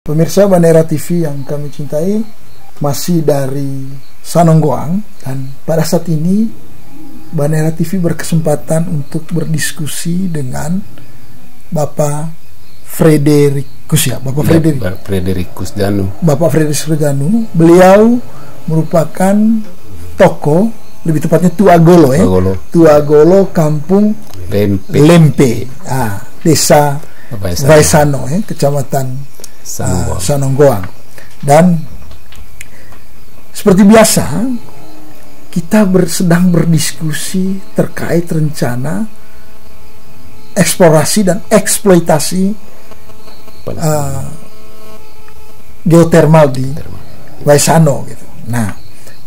Pemirsa Bandera TV yang kami cintai, masih dari Sanonggoang, dan pada saat ini Bandera TV berkesempatan untuk berdiskusi dengan Bapak Frederikus Frederikus Danu. Bapak Frederikus Danu, beliau merupakan tokoh, lebih tepatnya Tuagolo ya. Tuagolo Kampung Lempe. Desa Vaisano ya, Kecamatan Sanonggoang. Dan seperti biasa kita sedang berdiskusi terkait rencana eksplorasi dan eksploitasi geotermal di Vaisano gitu. Nah,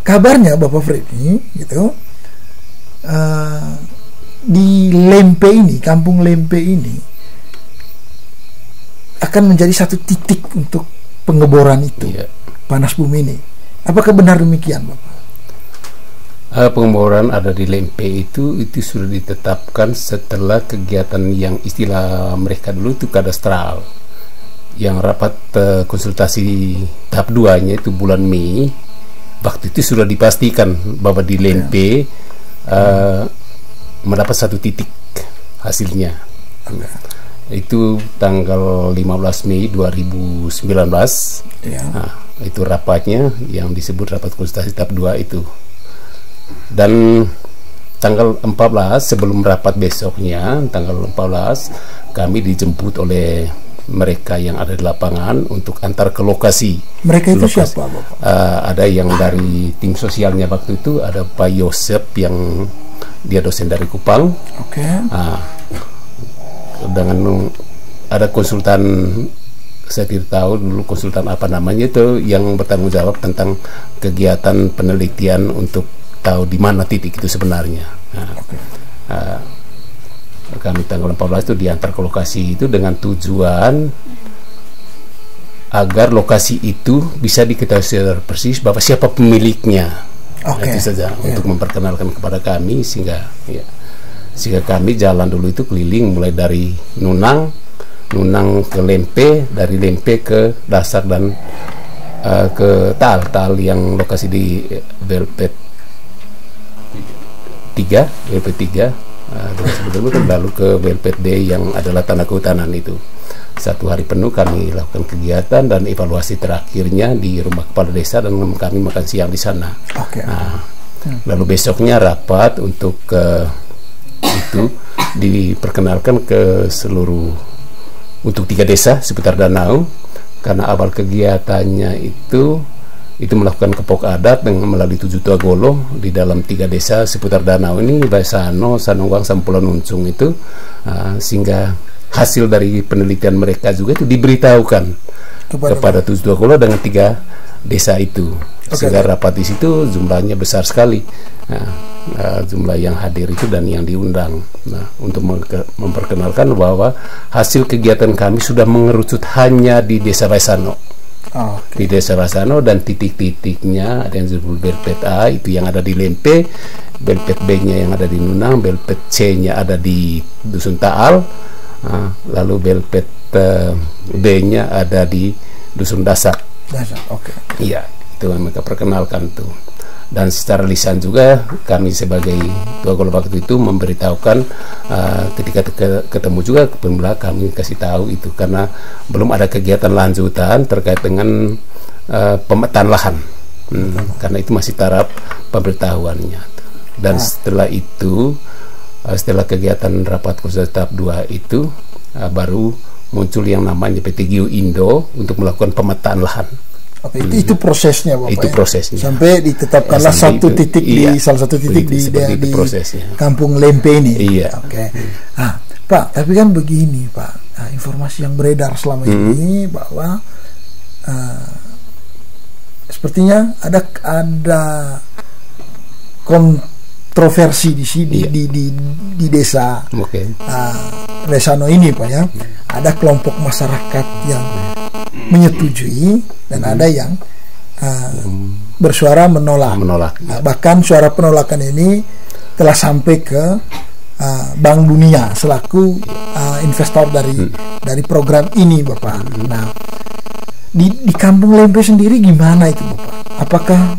kabarnya Bapak Freddy gitu, di Lempe ini, Kampung Lempe ini akan menjadi satu titik untuk pengeboran itu, panas bumi ini. Apakah benar demikian, Bapak? Pengeboran ada di Lempe itu sudah ditetapkan setelah kegiatan yang istilah mereka dulu itu kadastral, yang rapat konsultasi tahap 2-nya itu bulan Mei. Waktu itu sudah dipastikan bahwa di Lempe mendapat satu titik hasilnya. Itu tanggal 15 Mei 2019. Nah, itu rapatnya yang disebut rapat konsultasi tahap 2 itu. Dan tanggal 14 sebelum rapat besoknya, tanggal 14 kami dijemput oleh mereka yang ada di lapangan untuk antar ke lokasi. Mereka itu siapa, Bapak? Ada yang dari tim sosialnya waktu itu, ada Pak Yosep yang dia dosen dari Kupang. Dengan ada konsultan, saya tidak tahu dulu konsultan apa namanya itu, yang bertanggung jawab tentang kegiatan penelitian untuk tahu di mana titik itu sebenarnya. Kami tanggal 14 itu diantar ke lokasi itu dengan tujuan agar lokasi itu bisa diketahui secara persis bahwa siapa pemiliknya. Itu saja untuk memperkenalkan kepada kami, sehingga kami jalan dulu itu keliling mulai dari Nunang ke Lempe, dari Lempe ke dasar dan ke Tal yang lokasi di Belpet 3 lalu ke Belpet D yang adalah tanah kehutanan itu. 1 hari penuh kami lakukan kegiatan dan evaluasi terakhirnya di rumah kepala desa, dan kami makan siang di sana. Lalu besoknya rapat untuk itu diperkenalkan ke seluruh, untuk 3 desa seputar danau, karena awal kegiatannya itu melakukan kepok adat dengan melalui 7 Tuagolo di dalam 3 desa seputar danau ini, Vaisano, Sanonggoang, Sampulan Uncung itu, sehingga hasil dari penelitian mereka juga itu diberitahukan kepada 7 Tuagolo dengan 3 desa itu. Sehingga rapat di situ jumlahnya besar sekali, jumlah yang hadir itu dan yang diundang. Untuk memperkenalkan bahwa hasil kegiatan kami sudah mengerucut hanya di desa Vaisano. Di desa Vaisano, dan titik-titiknya ada yang disebut Belpet A itu yang ada di Lempe, Belpet B-nya yang ada di Nunang, Belpet C-nya ada di Dusun Taal, lalu Belpet D-nya ada di Dusun Dasak. Iya, itu yang mereka perkenalkan tuh. Dan secara lisan juga kami sebagai Tuagolo waktu itu memberitahukan, ketika ketemu juga pemula kami kasih tahu itu, karena belum ada kegiatan lanjutan terkait dengan pemetaan lahan, karena itu masih taraf pemberitahuannya. Dan setelah itu, setelah kegiatan rapat konsultasi tahap 2 itu, baru muncul yang namanya PT Geo Indo untuk melakukan pemetaan lahan. Itu prosesnya, Bapak. Itu prosesnya. Sampai ditetapkanlah satu titik di salah satu titik di Kampung Lempe ini. Pak, tapi kan begini, Pak. Informasi yang beredar selama ini bahwa sepertinya ada kontroversi di sini, di desa Vaisano ini, Pak ya. Ada kelompok masyarakat yang menyetujui dan ada yang bersuara menolak. Bahkan suara penolakan ini telah sampai ke Bank Dunia selaku investor dari program ini, Bapak. Nah, di Kampung Lempe sendiri gimana itu Bapak? Apakah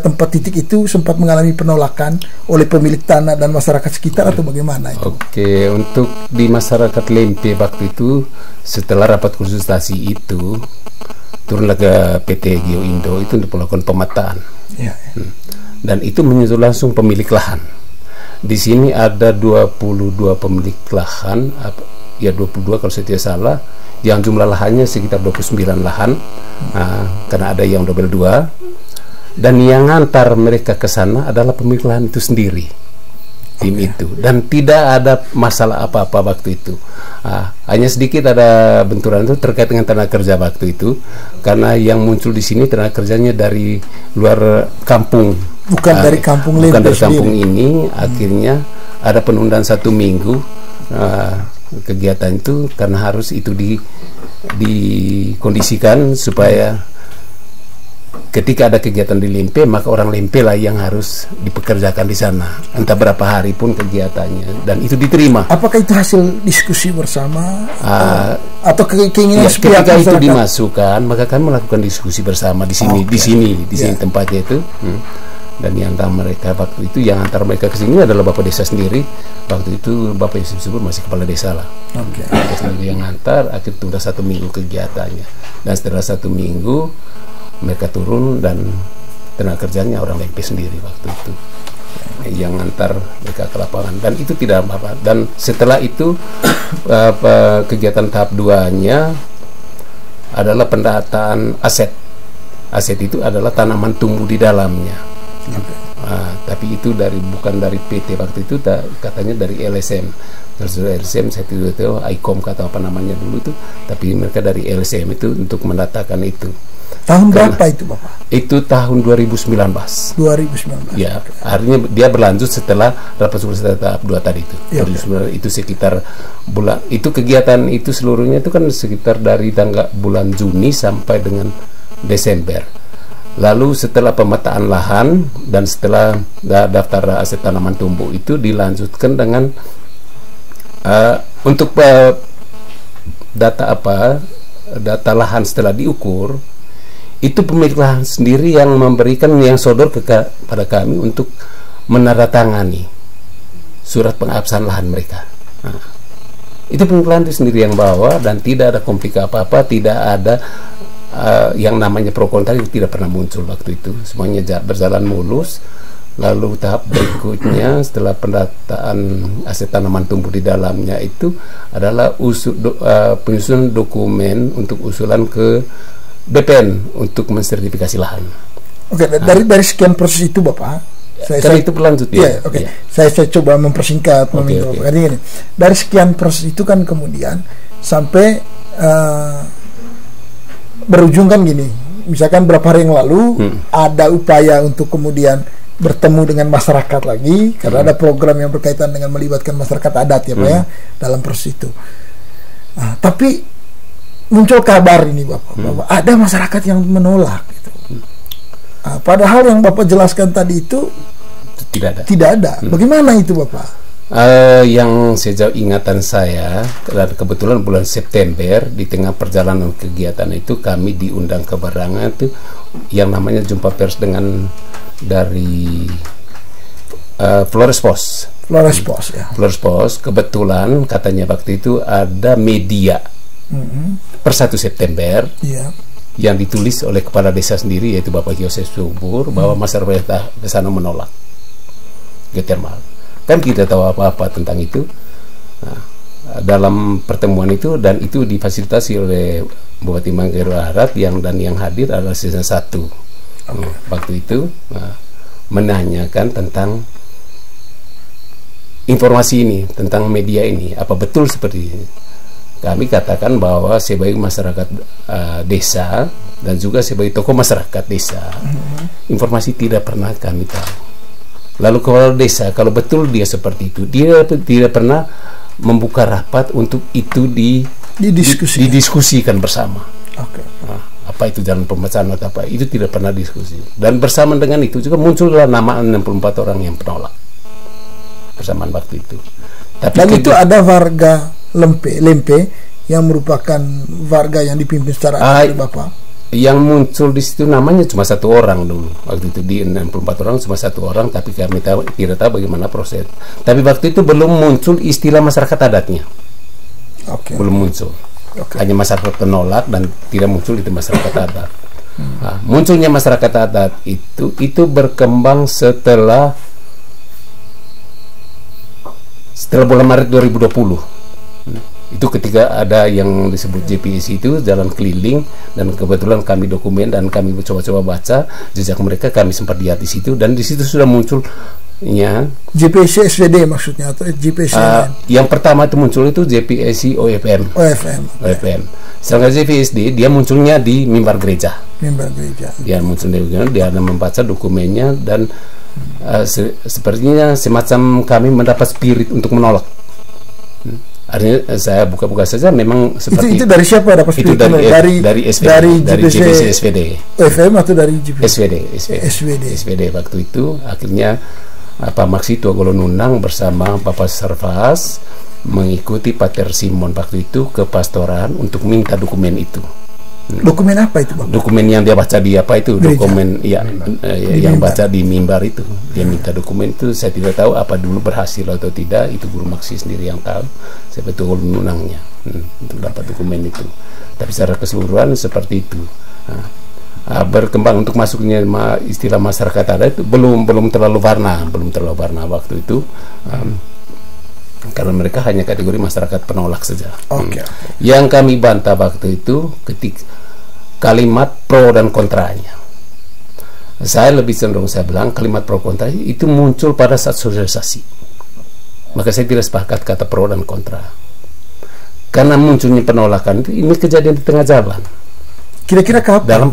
tempat titik itu sempat mengalami penolakan oleh pemilik tanah dan masyarakat sekitar atau bagaimana itu? Oke, untuk di masyarakat Lempe waktu itu setelah rapat konsultasi itu turunlah ke PT Geoindo itu untuk melakukan pemetaan. Ya. Dan itu menyusul langsung pemilik lahan. Di sini ada 22 pemilik lahan, ya 22 kalau saya tidak salah, yang jumlah lahannya sekitar 29 lahan, karena ada yang double 2, dan yang ngantar mereka ke sana adalah pemilik lahan itu sendiri, tim itu, dan tidak ada masalah apa-apa waktu itu. Hanya sedikit ada benturan itu terkait dengan tenaga kerja waktu itu, karena yang muncul di sini tenaga kerjanya dari luar kampung, bukan dari kampung Lempe, bukan dari kampung ini. Akhirnya ada penundaan 1 minggu kegiatan itu karena harus itu dikondisikan supaya ketika ada kegiatan di Lempe maka orang Lempe lah yang harus dipekerjakan di sana, entah berapa hari pun kegiatannya, dan itu diterima. Apakah itu hasil diskusi bersama atau keinginan ya, ketika itu dimasukkan maka kami melakukan diskusi bersama di sini, di sini tempatnya itu. Dan yang antar mereka waktu itu, yang antar mereka ke sini adalah Bapak Desa sendiri. Waktu itu Bapak Yusuf Subur masih kepala desa lah. Bapak sendiri yang antar. Akhirnya tunda 1 minggu kegiatannya. Dan setelah 1 minggu mereka turun dan tenaga kerjanya orang Lempe sendiri waktu itu yang antar mereka ke lapangan. Dan itu tidak apa-apa. Dan setelah itu kegiatan tahap 2-nya adalah pendataan aset. Aset itu adalah tanaman tumbuh di dalamnya. Tapi itu bukan dari PT waktu itu, katanya dari LSM. Terus LSM saya tidak tahu ICOM kata apa namanya dulu itu, tapi mereka dari LSM itu untuk mendatakan itu. Tahun berapa itu Bapak? Itu tahun 2019. 2019. Ya, artinya dia berlanjut setelah rapat konsultasi tahap 2 tadi itu. Ya, 2019 itu sekitar bulan, itu kegiatan itu seluruhnya itu kan sekitar dari bulan Juni sampai dengan Desember. Lalu setelah pemetaan lahan dan setelah daftar aset tanaman tumbuh itu dilanjutkan dengan untuk data lahan setelah diukur, itu pemilik lahan sendiri yang memberikan, yang sodor kepada kami untuk menandatangani surat pengabsahan lahan mereka. Itu pemilik lahan itu sendiri yang bawa, dan tidak ada komplik apa-apa, tidak ada yang namanya pro kontra itu tidak pernah muncul waktu itu. Semuanya berjalan mulus. Lalu tahap berikutnya setelah pendataan aset tanaman tumbuh di dalamnya itu adalah penyusunan dokumen untuk usulan ke BPN untuk mensertifikasi lahan. Oke, dari sekian proses itu Bapak, saya itu berlanjut ya. Oke. Saya coba mempersingkat. Gini, dari sekian proses itu kan kemudian sampai berujung kan gini, misalkan berapa hari yang lalu ada upaya untuk kemudian bertemu dengan masyarakat lagi, karena ada program yang berkaitan dengan melibatkan masyarakat adat ya Pak ya dalam proses itu. Tapi muncul kabar ini Bapak, bahwa ada masyarakat yang menolak gitu. Padahal yang Bapak jelaskan tadi itu tidak ada. Bagaimana itu Bapak? Yang sejauh ingatan saya, dan kebetulan bulan September di tengah perjalanan kegiatan itu kami diundang ke Barangan itu yang namanya jumpa pers dengan dari Flores Pos. Ya. Flores Pos, kebetulan katanya waktu itu ada media per 1 September yang ditulis oleh kepala desa sendiri, yaitu Bapak Yosef Subur, bahwa masyarakat di sana menolak geothermal. Kan kita tahu apa-apa tentang itu. Dalam pertemuan itu, dan itu difasilitasi oleh Bupati Manggarai Barat yang hadir adalah season 1. Waktu itu menanyakan tentang informasi ini, tentang media ini, apa betul seperti ini. Kami katakan bahwa sebagai masyarakat desa dan juga sebagai tokoh masyarakat desa, informasi tidak pernah kami tahu. Lalu kepala desa, kalau betul dia seperti itu, dia tidak pernah membuka rapat untuk itu didiskusikan bersama. Apa itu jalan pemecahan atau apa, itu tidak pernah diskusi. Dan bersamaan dengan itu juga muncullah nama 64 orang yang penolak bersamaan waktu itu. Dan itu ada warga Lempe yang merupakan warga yang dipimpin secara aktif Bapak? Yang muncul di situ namanya cuma satu orang dulu. Waktu itu di 64 orang cuma satu orang, tapi kami tidak tahu bagaimana proses. Tapi waktu itu belum muncul istilah masyarakat adatnya. Belum muncul. Hanya masyarakat penolak dan tidak muncul itu masyarakat adat. Nah, munculnya masyarakat adat itu berkembang setelah bulan Maret 2020. Itu ketika ada yang disebut JPS itu jalan keliling, dan kebetulan kami dokumen dan kami coba-coba baca jejak mereka, kami sempat lihat di situ, dan di situ sudah munculnya JPS SVD maksudnya, atau JPS yang pertama itu muncul itu JPS OFM. Sedangkan JPSD dia munculnya di mimbar gereja. Dia muncul dia membaca dokumennya, dan sepertinya semacam kami mendapat spirit untuk menolak. Artinya saya buka-buka saja, memang seperti itu dari siapa dapat itu dari SVD, dari JPS SVD OFM atau dari JPS SVD waktu itu. Akhirnya Pak Maksi Tua Golonunang bersama Bapak Servas mengikuti Pater Simon waktu itu ke pastoran untuk minta dokumen itu. Dokumen apa itu, Bapak? Dokumen yang dia baca di apa itu? Gereja. Dokumen yang baca di mimbar itu. Dia minta dokumen itu, saya tidak tahu apa dulu berhasil atau tidak, itu Guru Maksi sendiri yang tahu. Saya betul nunangnya untuk dapat dokumen itu. Tapi secara keseluruhan seperti itu. Berkembang untuk masuknya istilah masyarakat adat itu belum terlalu warna waktu itu. Karena mereka hanya kategori masyarakat penolak saja. Yang kami bantah waktu itu ketika kalimat pro dan kontranya. Saya lebih cenderung saya bilang kalimat pro kontra itu muncul pada saat sosialisasi. Maka saya tidak sepakat kata pro dan kontra. Karena munculnya penolakan ini kejadian di tengah jalan. Kira-kira kapan?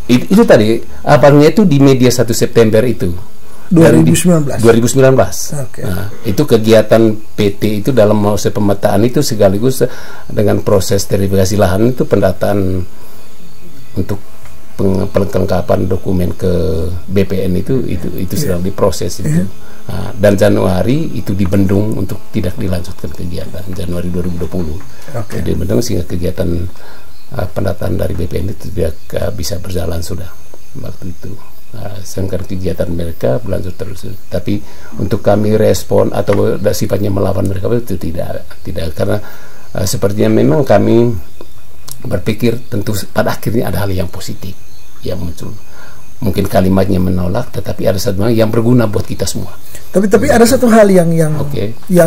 Itu tadi abangnya itu di media 1 September itu. 2019. Nah, itu kegiatan PT itu dalam proses pemetaan itu sekaligus dengan proses verifikasi lahan itu pendataan untuk pelengkapan dokumen ke BPN itu sedang diproses itu. Nah, dan Januari itu dibendung untuk tidak dilanjutkan kegiatan Januari 2020. Jadi dibendung sehingga kegiatan pendataan dari BPN itu tidak bisa berjalan sudah waktu itu. Sedangkan kegiatan mereka berlanjut terus. Tapi untuk kami respon atau sifatnya melawan mereka itu tidak karena sepertinya memang kami berpikir tentu pada akhirnya ada hal yang positif yang muncul. Mungkin kalimatnya menolak, tetapi ada satu hal yang berguna buat kita semua. Tapi ada satu hal yang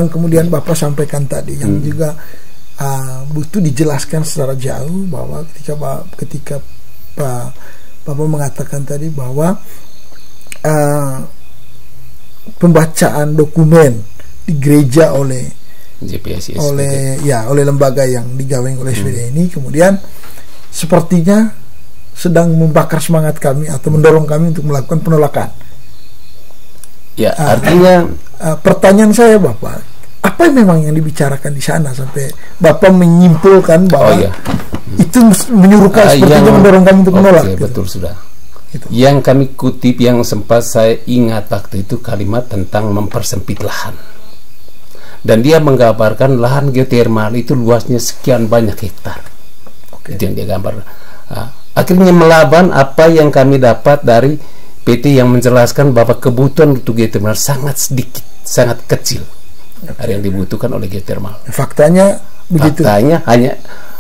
kemudian Bapak sampaikan tadi yang juga butuh dijelaskan secara jauh, bahwa ketika Bapak mengatakan tadi bahwa pembacaan dokumen di gereja oleh lembaga yang digawain oleh SVD ini kemudian sepertinya sedang membakar semangat kami atau mendorong kami untuk melakukan penolakan. Ya, artinya pertanyaan saya, Bapak, apa memang yang dibicarakan di sana sampai Bapak menyimpulkan bahwa itu menyuruhkan sepertinya mendorong kami untuk menolak? Betul sudah. Yang kami kutip yang sempat saya ingat waktu itu kalimat tentang mempersempit lahan. Dan dia menggambarkan lahan geotermal itu luasnya sekian banyak hektar. Itu yang dia gambar. Akhirnya melawan apa yang kami dapat dari PT yang menjelaskan bahwa kebutuhan untuk geotermal sangat sedikit, sangat kecil. Ada yang dibutuhkan oleh geotermal. Faktanya begitu. Faktanya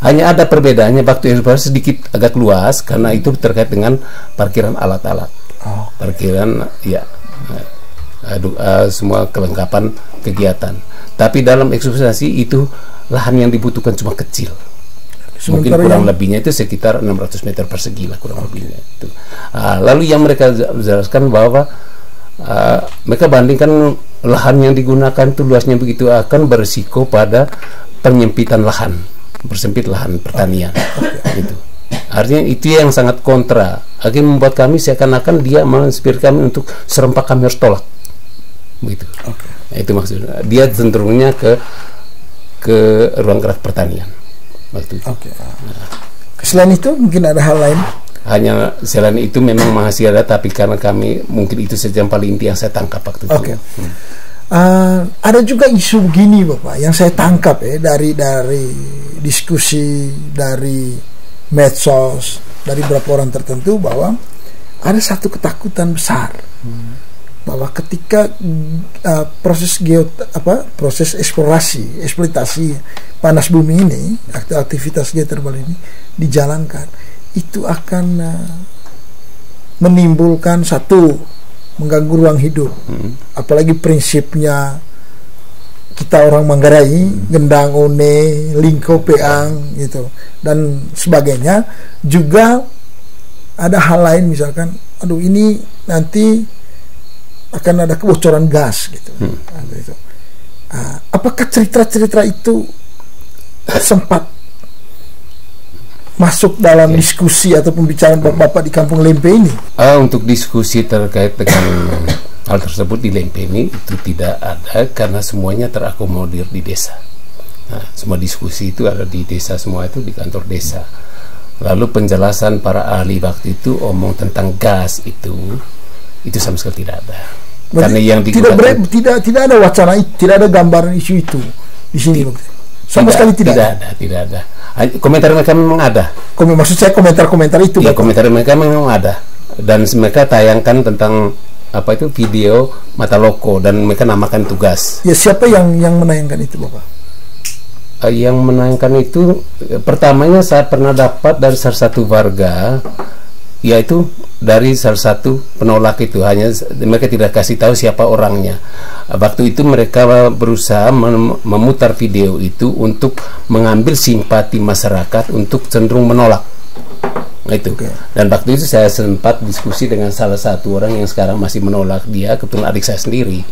hanya ada perbedaannya, waktu yang sedikit agak luas karena itu terkait dengan parkiran alat-alat. Parkiran semua kelengkapan kegiatan. Tapi dalam eksekusi itu lahan yang dibutuhkan cuma kecil. Mungkin kurang lebihnya itu sekitar 600 meter persegi lah kurang lebihnya itu. Lalu yang mereka jelaskan bahwa mereka bandingkan lahan yang digunakan itu luasnya begitu akan berisiko pada penyempitan lahan, bersempit lahan pertanian. Gitu. Artinya itu yang sangat kontra. Akhirnya membuat kami seakan-akan dia menginspirasi kami untuk serempak kami harus tolak. Begitu. Itu maksudnya. Dia cenderungnya ke ruang gerak pertanian. Waktu itu. Selain itu mungkin ada hal lain? Hanya selain itu memang masih ada, tapi karena kami mungkin itu saja yang paling inti yang saya tangkap waktu itu. Ada juga isu begini Bapak yang saya tangkap ya dari diskusi, dari medsos, dari beberapa orang tertentu, bahwa ada satu ketakutan besar bahwa ketika proses eksploitasi panas bumi ini, aktivitas geothermal ini dijalankan, itu akan menimbulkan mengganggu ruang hidup. Apalagi prinsipnya kita orang Manggarai, Gendang, One, Lingko, Peang gitu dan sebagainya. Juga ada hal lain, misalkan ini nanti akan ada kebocoran gas gitu. Apakah cerita-cerita itu sempat masuk dalam diskusi atau pembicaraan Bapak di Kampung Lempe ini? Untuk diskusi terkait dengan hal tersebut di Lempe ini itu tidak ada, karena semuanya terakomodir di desa. Semua diskusi itu ada di desa, semua itu di kantor desa. Lalu penjelasan para ahli waktu itu omong tentang gas itu sama sekali tidak ada. Berarti karena yang tidak ada wacana, tidak ada gambaran isu itu di sini. Sama sekali tidak ada. Komentar mereka memang ada. Maksud saya komentar-komentar itu. Iya, komentar mereka memang ada. Dan mereka tayangkan tentang video Mata Loko, dan mereka namakan tugas. Ya, siapa yang menayangkan itu, Bapak? Yang menayangkan itu pertamanya saya pernah dapat dari salah satu warga, yaitu dari salah satu penolak itu. Hanya mereka tidak kasih tahu siapa orangnya. Waktu itu mereka berusaha memutar video itu untuk mengambil simpati masyarakat untuk cenderung menolak itu. Dan waktu itu saya sempat diskusi dengan salah satu orang yang sekarang masih menolak dia, kebetulan adik saya sendiri.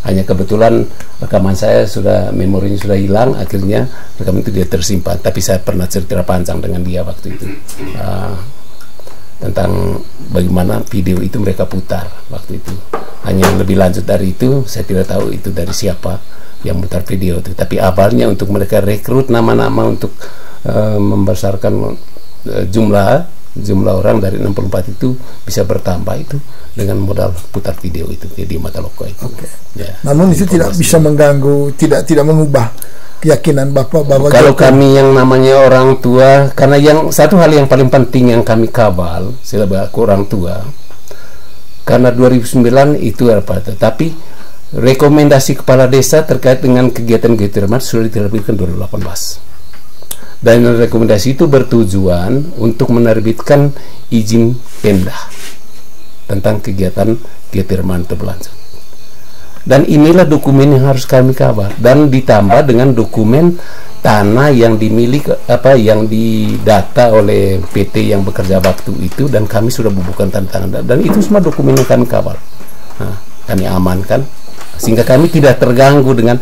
Hanya kebetulan rekaman saya memorinya sudah hilang, akhirnya rekaman itu dia tersimpan. Tapi saya pernah cerita panjang dengan dia waktu itu tentang bagaimana video itu mereka putar waktu itu. Hanya lebih lanjut dari itu saya tidak tahu itu dari siapa yang putar video itu. Tapi awalnya untuk mereka rekrut nama-nama untuk membesarkan jumlah orang dari 64 itu bisa bertambah itu dengan modal putar video itu di Mata Loko itu. Ya, namun itu tidak bisa mengganggu, tidak mengubah keyakinan Bapak bahwa kalau kami yang namanya orang tua, karena yang satu hal yang paling penting yang kami kawal selaku orang tua, karena 2009 itu tetapi rekomendasi kepala desa terkait dengan kegiatan geothermal sudah diterbitkan 2018. Dan rekomendasi itu bertujuan untuk menerbitkan izin Pemda tentang kegiatan geothermal berlanjut. Dan inilah dokumen yang harus kami kawal, dan ditambah dengan dokumen tanah yang dimiliki yang didata oleh PT yang bekerja waktu itu, dan kami sudah bubuhkan tanda-tanda, dan itu semua dokumen yang kami kawal. Kami amankan sehingga kami tidak terganggu dengan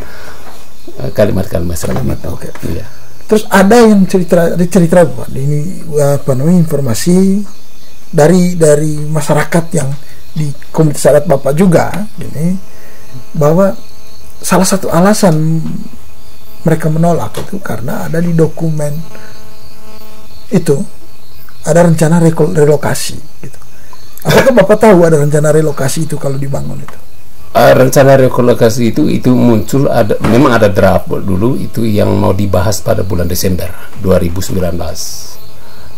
kalimat-kalimat seperti itu. Ya. Terus ada yang cerita Pak, ini informasi dari masyarakat yang di komunitas adat Bapak juga ini, bahwa salah satu alasan mereka menolak itu karena ada di dokumen itu ada rencana relokasi gitu. Apakah Bapak tahu ada rencana relokasi itu kalau dibangun itu? Rencana relokasi itu muncul, memang ada draft dulu itu yang mau dibahas pada bulan Desember 2019.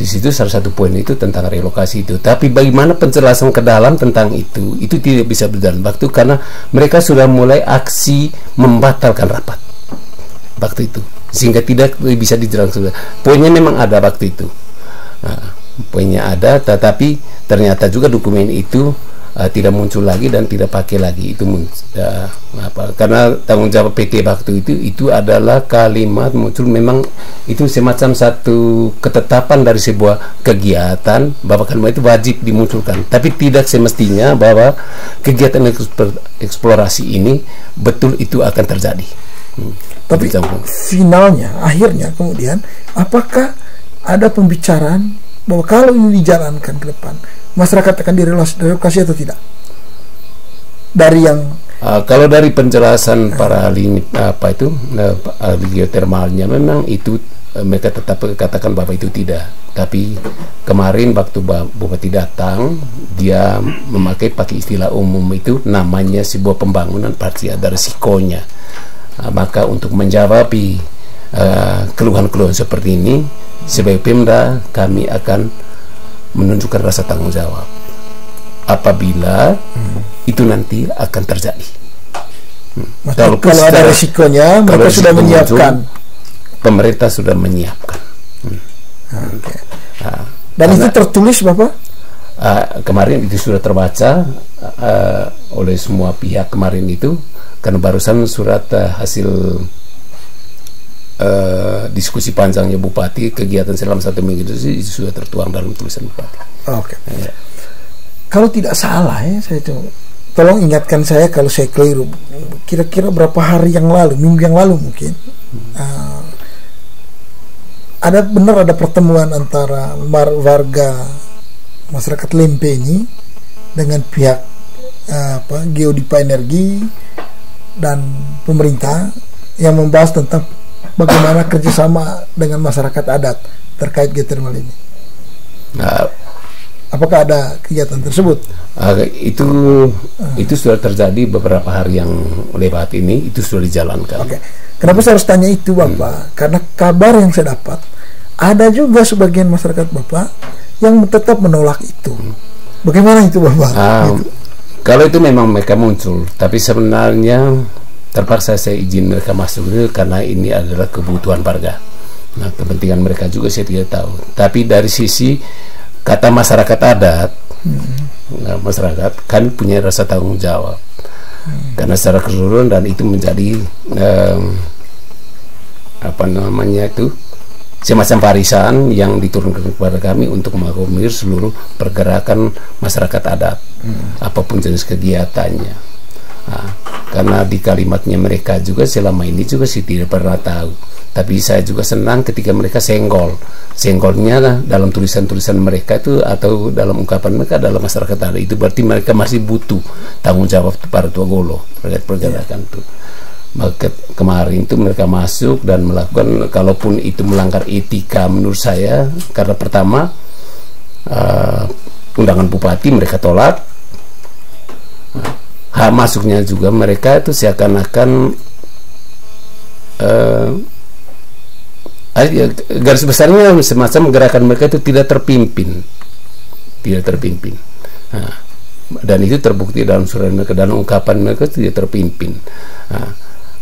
Di situ salah satu poin itu tentang relokasi itu. Tapi bagaimana penjelasan ke dalam tentang itu tidak bisa berjalan waktu, karena mereka sudah mulai aksi membatalkan rapat waktu itu, sehingga tidak bisa dijalankan. Poinnya memang ada waktu itu. Poinnya ada, tetapi ternyata juga dokumen itu tidak muncul lagi dan tidak pakai lagi itu karena tanggung jawab PT waktu itu adalah kalimat muncul, memang itu semacam satu ketetapan dari sebuah kegiatan bahwa kalimat itu wajib dimunculkan, tapi tidak semestinya bahwa kegiatan eksplorasi ini betul itu akan terjadi. Tapi finalnya, akhirnya kemudian apakah ada pembicaraan bahwa kalau ini dijalankan ke depan masyarakat akan direlokasi atau tidak? Dari yang kalau dari penjelasan para ahli ahli geotermalnya, memang itu mereka tetap katakan bahwa itu tidak. Tapi kemarin waktu Bupati datang, dia pakai istilah umum itu, namanya sebuah pembangunan pasti ada risikonya. Maka untuk menjawab keluhan-keluhan seperti ini, sebagai Pemda kami akan menunjukkan rasa tanggung jawab apabila itu nanti akan terjadi. Kalau ada risikonya, mereka sudah menyiapkan. Pemerintah sudah menyiapkan. Okay. Dan itu tertulis Bapak? Kemarin itu sudah terbaca oleh semua pihak kemarin itu, karena barusan surat hasil diskusi panjangnya Bupati, kegiatan selama 1 minggu itu sudah tertuang dalam tulisan Bupati. Oke. Ya. Kalau tidak salah ya, saya tolong ingatkan saya kalau saya keliru. Kira-kira berapa hari yang lalu, minggu yang lalu mungkin, ada pertemuan antara warga masyarakat Lempe ini dengan pihak Geodipa Energi dan pemerintah yang membahas tentang bagaimana kerjasama dengan masyarakat adat terkait geothermal ini. Apakah ada kegiatan tersebut? Itu sudah terjadi beberapa hari yang lewat ini, itu sudah dijalankan. Okay. Kenapa saya harus tanya itu Bapak? Karena kabar yang saya dapat, ada juga sebagian masyarakat Bapak yang tetap menolak itu. Bagaimana itu Bapak? Gitu. Kalau itu memang mereka muncul, tapi sebenarnya terpaksa saya izin mereka masuk itu karena ini adalah kebutuhan warga. Nah, kepentingan mereka juga saya tidak tahu. Tapi dari sisi kata masyarakat adat, masyarakat kami punya rasa tanggung jawab karena secara keseluruhan, dan itu menjadi semacam warisan yang diturunkan kepada kami untuk mengakomodir seluruh pergerakan masyarakat adat, apapun jenis kegiatannya. Karena di kalimatnya mereka juga selama ini juga sih tidak pernah tahu. Tapi saya juga senang ketika mereka senggolnya dalam tulisan-tulisan mereka itu atau dalam ungkapan mereka dalam masyarakat adat itu, berarti mereka masih butuh tanggung jawab para tua golo terkait pergerakan itu. Maka kemarin itu mereka masuk dan melakukan, kalaupun itu melanggar etika menurut saya, karena pertama undangan Bupati mereka tolak. Hak masuknya juga mereka itu seakan-akan garis besarnya semacam gerakan mereka itu tidak terpimpin. Dan itu terbukti dalam surat mereka dan ungkapan mereka tidak terpimpin.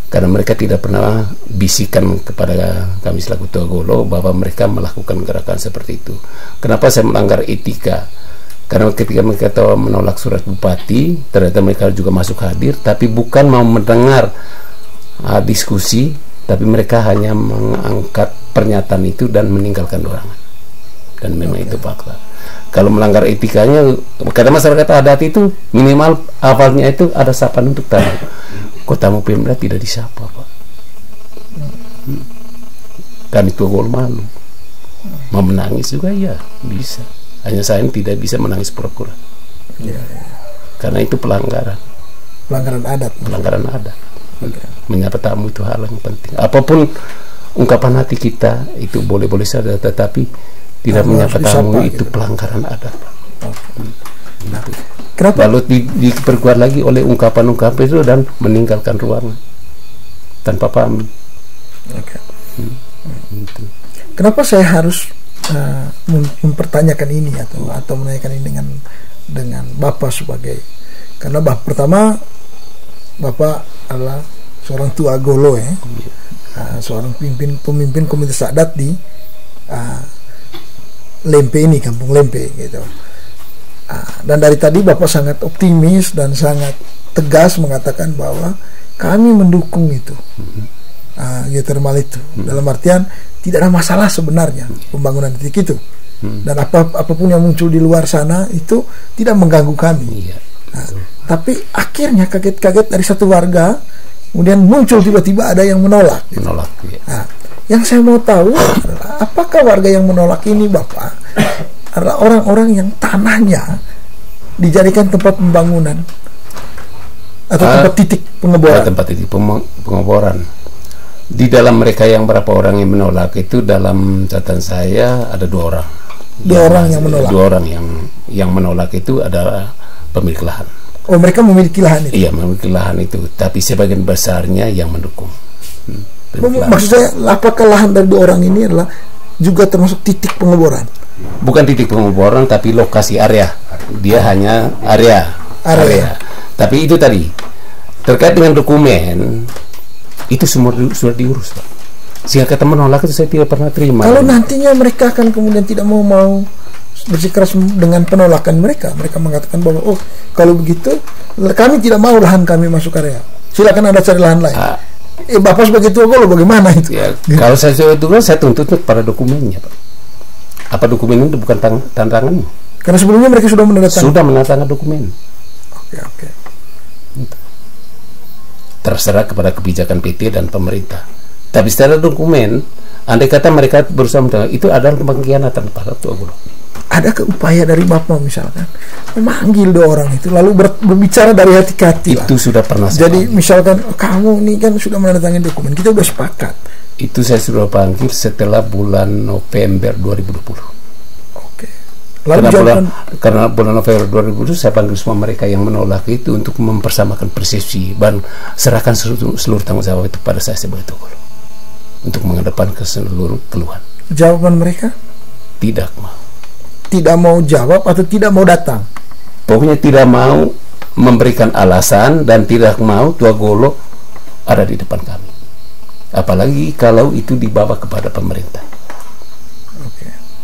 Karena mereka tidak pernah bisikan kepada kami selaku Tua Golo bahwa mereka melakukan gerakan seperti itu. Kenapa saya melanggar etika? Karena ketika mereka menolak surat Bupati, ternyata mereka juga masuk hadir, tapi bukan mau mendengar diskusi, tapi mereka hanya mengangkat pernyataan itu dan meninggalkan ruangan. Dan memang itu fakta. Kalau melanggar etikanya, karena masyarakat adat itu minimal awalnya itu ada sapaan untuk tamu. Tamu Pemda tidak disapa, Pak. Kami Tua Golo malu. Mau menangis juga ya bisa. Hanya saya tidak bisa menangis pura-pura. Karena itu pelanggaran adat. Menyapa tamu itu hal yang penting. Apapun ungkapan hati kita itu boleh-boleh saja, tetapi tidak menyapa tamu itu pelanggaran adat. Nah, kenapa? Lalu diperkuat lagi oleh ungkapan-ungkapan itu dan meninggalkan ruangan tanpa pamit. Kenapa saya harus mempertanyakan ini atau menanyakan ini dengan Bapak sebagai, karena pertama Bapak adalah seorang Tua Golo seorang pemimpin komunitas adat di Lempe ini, Kampung Lempe gitu. Dan dari tadi Bapak sangat optimis dan sangat tegas mengatakan bahwa kami mendukung itu geothermal itu. Dalam artian tidak ada masalah sebenarnya pembangunan titik itu. Dan apapun yang muncul di luar sana itu tidak mengganggu kami. Tapi akhirnya kaget-kaget dari satu warga, kemudian muncul tiba-tiba ada yang menolak. Yang saya mau tahu adalah apakah warga yang menolak ini Bapak adalah orang-orang yang tanahnya dijadikan tempat pembangunan atau tempat titik pengeboran? Tempat titik pengeboran. Di dalam mereka yang berapa orang yang menolak itu, dalam catatan saya ada 2 orang. Dua orang yang menolak. Dua orang yang menolak itu adalah pemilik lahan. Oh, mereka memiliki lahan itu? Iya, memiliki lahan itu, tapi sebagian besarnya yang mendukung. Maksud saya, apakah lahan dari dua orang ini adalah juga termasuk titik pengeboran? Bukan titik pengeboran, tapi lokasi area. Dia hanya area. Tapi itu tadi, terkait dengan dokumen, itu semua sudah diurus, Pak. Sehingga kata menolak itu saya tidak pernah terima. Kalau nantinya mereka akan kemudian tidak mau bersikeras dengan penolakan mereka mengatakan bahwa oh kalau begitu kami tidak mau lahan kami masuk area, silakan Anda cari lahan lain. Bapak sebagai tua lo bagaimana itu? Ya, kalau saya dulu saya tuntut pada dokumennya, Pak. Apa dokumen itu bukan tantangannya? Karena sebelumnya mereka sudah menandatangani dokumen. Oke. Terserah kepada kebijakan PT dan pemerintah. Tapi secara dokumen, andai kata mereka berusaha itu adalah pengkhianatan pada tua guru. Adakah upaya dari Bapak misalkan memanggil dua orang itu lalu berbicara dari hati ke hati? Itu sudah pernah. Jadi misalkan kamu ini kan sudah menandatangani dokumen, kita sudah sepakat. Itu saya sudah panggil setelah bulan November 2020. Karena bulan November 2020 saya panggil semua mereka yang menolak itu untuk mempersamakan persepsi dan serahkan seluruh tanggung jawab itu pada saya sebagai tokoh untuk mengedepankan seluruh keluhan. Jawaban mereka? Tidak mau jawab atau tidak mau datang? Pokoknya tidak mau memberikan alasan dan tidak mau Tua Golo ada di depan kami. Apalagi kalau itu dibawa kepada pemerintah.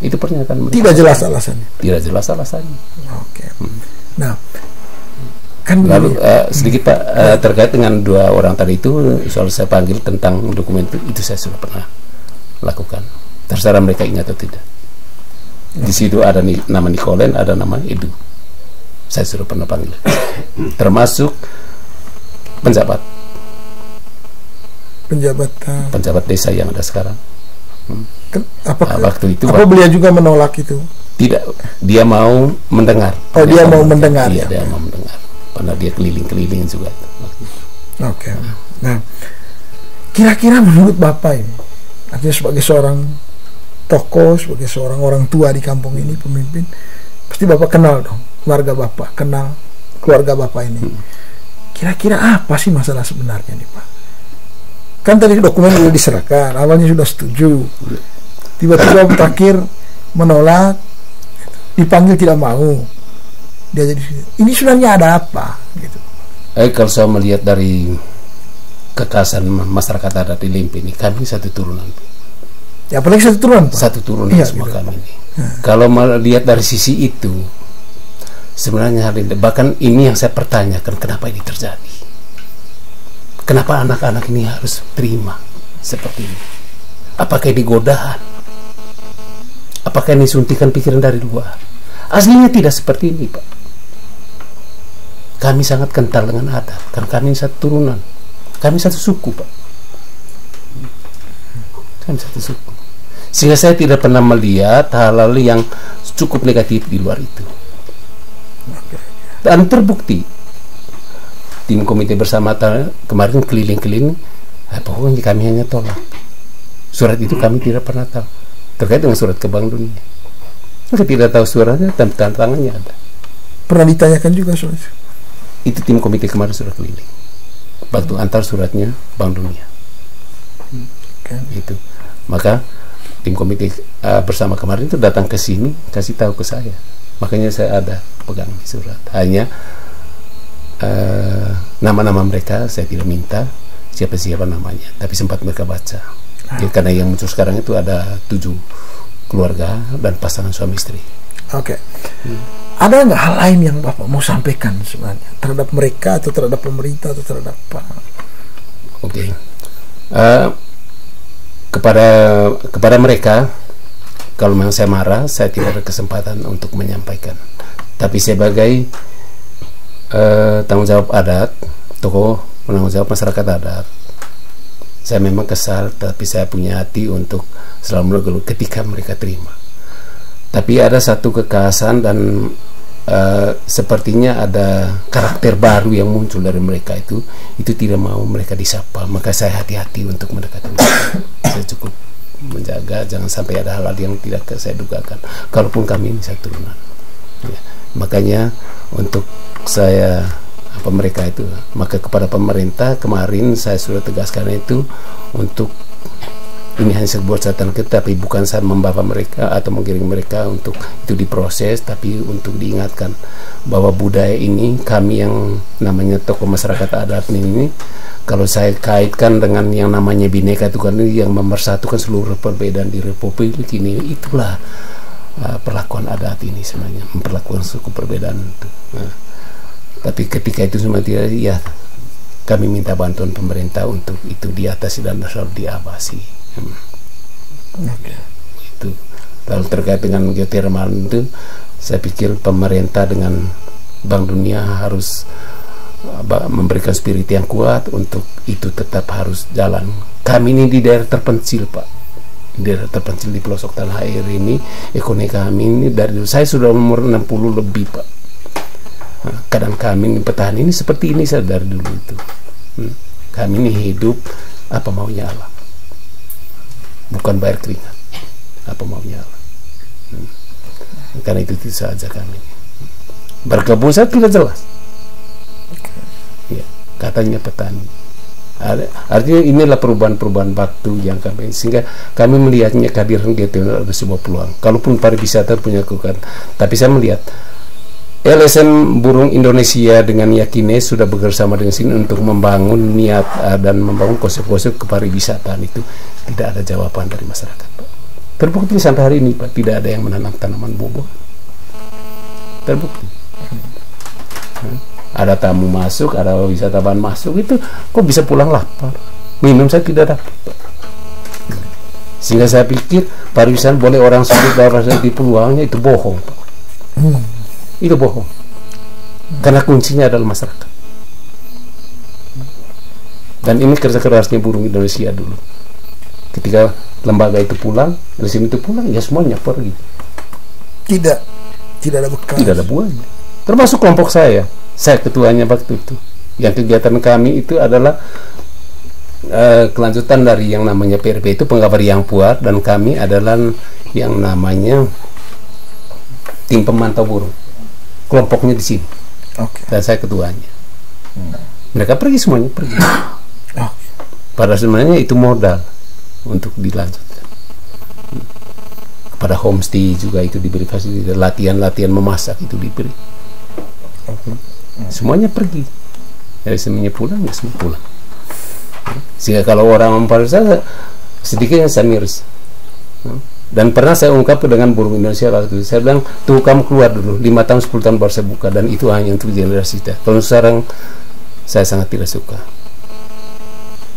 Itu pernyataan mereka. Tidak jelas alasannya. Tidak jelas alasannya. Oke. Nah, kan lalu sedikit Pak terkait dengan dua orang tadi itu soal saya panggil tentang dokumen itu saya sudah pernah lakukan. Terserah mereka ingat atau tidak. Di situ ada nama Nikolen, ada nama Edu. Saya sudah pernah panggil. Termasuk penjabat desa yang ada sekarang. Waktu itu beliau juga menolak itu? Tidak, dia mau mendengar. Dia mau mendengar. Iya, dia mau mendengar. Karena dia keliling-keliling juga. Oke. Nah, kira-kira menurut Bapak ini, artinya sebagai seorang tokoh, sebagai seorang orang tua di kampung ini, pemimpin, pasti Bapak kenal dong keluarga Bapak, kenal keluarga Bapak ini. Kira-kira apa sih masalah sebenarnya nih, Pak? Kan tadi dokumen sudah diserahkan, awalnya sudah setuju, tiba-tiba terakhir menolak, dipanggil tidak mau, dia jadi ini sebenarnya ada apa? Gitu. Kalau saya melihat dari kekasan masyarakat adat di Limpi ini, kami satu turunan. Ya apalagi satu turunan, Pak? Satu turunan semua gitu. Kami ini. Kalau melihat dari sisi itu, sebenarnya bahkan ini yang saya pertanyakan, kenapa ini terjadi? Kenapa anak-anak ini harus terima seperti ini? Apakah ini godaan? Apakah ini suntikan pikiran dari luar? Aslinya tidak seperti ini, Pak. Kami sangat kental dengan adat, karena kami satu turunan. Kami satu suku, Pak. Kami satu suku. Sehingga saya tidak pernah melihat hal-hal yang cukup negatif di luar itu. Dan terbukti tim komite bersama kemarin keliling-keliling, pokoknya kami hanya tolak. Surat itu kami tidak pernah tahu. Terkait dengan surat ke Bank Dunia, kita tidak tahu suratnya, tapi tantangannya ada. Pernah ditanyakan juga surat itu tim komite kemarin surat keliling, waktu antar suratnya Bank Dunia. Itu maka tim komite bersama kemarin itu datang ke sini kasih tahu ke saya, makanya saya ada pegang surat. Hanya nama-nama mereka saya tidak minta siapa-siapa namanya, tapi sempat mereka baca. Ya, karena yang muncul sekarang itu ada 7 keluarga dan pasangan suami istri. Oke. Ada nggak hal lain yang Bapak mau sampaikan sebenarnya terhadap mereka atau terhadap pemerintah atau terhadap Pak? Oke. Kepada mereka, kalau memang saya marah, saya tidak ada kesempatan untuk menyampaikan. Tapi sebagai tanggung jawab adat, tokoh penanggung jawab masyarakat adat, saya memang kesal, tapi saya punya hati untuk selalu mengeluh ketika mereka terima. Tapi ada satu kekhasan dan sepertinya ada karakter baru yang muncul dari mereka itu tidak mau mereka disapa. Maka saya hati-hati untuk mendekati mereka. Saya cukup menjaga jangan sampai ada hal-hal yang tidak saya dugakan. Kalaupun kami ini saya turunan, ya. Makanya untuk saya mereka itu, maka kepada pemerintah kemarin saya sudah tegaskan itu untuk ini hanya sebuah catatan kita, tapi bukan saya membawa mereka atau menggiring mereka untuk itu diproses, tapi untuk diingatkan bahwa budaya ini kami yang namanya tokoh masyarakat adat ini, kalau saya kaitkan dengan yang namanya Bhinneka Tunggal Ika yang memersatukan seluruh perbedaan di Republik ini, itulah perlakuan adat ini sebenarnya, memperlakukan suku perbedaan itu. Nah, tapi ketika itu semua tidak, ya kami minta bantuan pemerintah untuk itu diatasi dan selalu diawasi. Itu. Lalu terkait dengan geothermal itu, saya pikir pemerintah dengan Bank Dunia harus memberikan spirit yang kuat untuk itu tetap harus jalan. Kami ini di daerah terpencil, Pak, di daerah terpencil di pelosok tanah air ini, ekonomi kami ini dari saya sudah umur 60 lebih, Pak. Nah, kadang kami petani ini seperti ini saya dari dulu itu. Kami ini hidup apa maunya Allah, bukan bayar keringat, apa maunya Allah. Karena itu saja kami berkebun saya tidak jelas, ya, katanya petani. Artinya inilah perubahan-perubahan waktu yang kami, sehingga kami melihatnya kehadiran geothermal ada sebuah peluang. Kalaupun pariwisata punya kekuatan, tapi saya melihat LSM Burung Indonesia dengan Yakine sudah bekerjasama dengan sini untuk membangun niat dan membangun konsep-konsep kepariwisataan itu. Tidak ada jawaban dari masyarakat, Pak. Terbukti sampai hari ini, Pak, tidak ada yang menanam tanaman buah-buahan. Terbukti. Ada tamu masuk, ada wisatawan masuk, itu kok bisa pulang lapar, minum saya tidak dapat, Pak. Sehingga saya pikir pariwisata boleh orang sulit di peluangnya, itu bohong, Pak. Itu bohong, karena kuncinya adalah masyarakat. Dan ini kerja kerasnya Burung Indonesia dulu. Ketika lembaga itu pulang, LSM itu pulang, ya semuanya pergi. Tidak ada bekas, tidak ada buahnya. Termasuk kelompok saya ketuanya waktu itu. Yang kegiatan kami itu adalah kelanjutan dari yang namanya PRP itu Penggabar Yang Puar, dan kami adalah yang namanya tim pemantau burung. Kelompoknya di sini, dan saya ketuanya. Mereka pergi semuanya, pergi. Pada sebenarnya itu modal untuk dilanjutkan. Kepada homestay juga itu diberi fasilitas, latihan memasak itu diberi. Semuanya pergi. Dari semuanya pulang, ya semua pulang. Sehingga kalau orang mempariwisata sedikitnya saya miris. Dan pernah saya ungkap dengan Burung Indonesia waktu itu, saya bilang, tuh kamu keluar dulu 5 tahun 10 tahun baru saya buka, dan itu hanya untuk generasi kita. Kalau sekarang saya sangat tidak suka.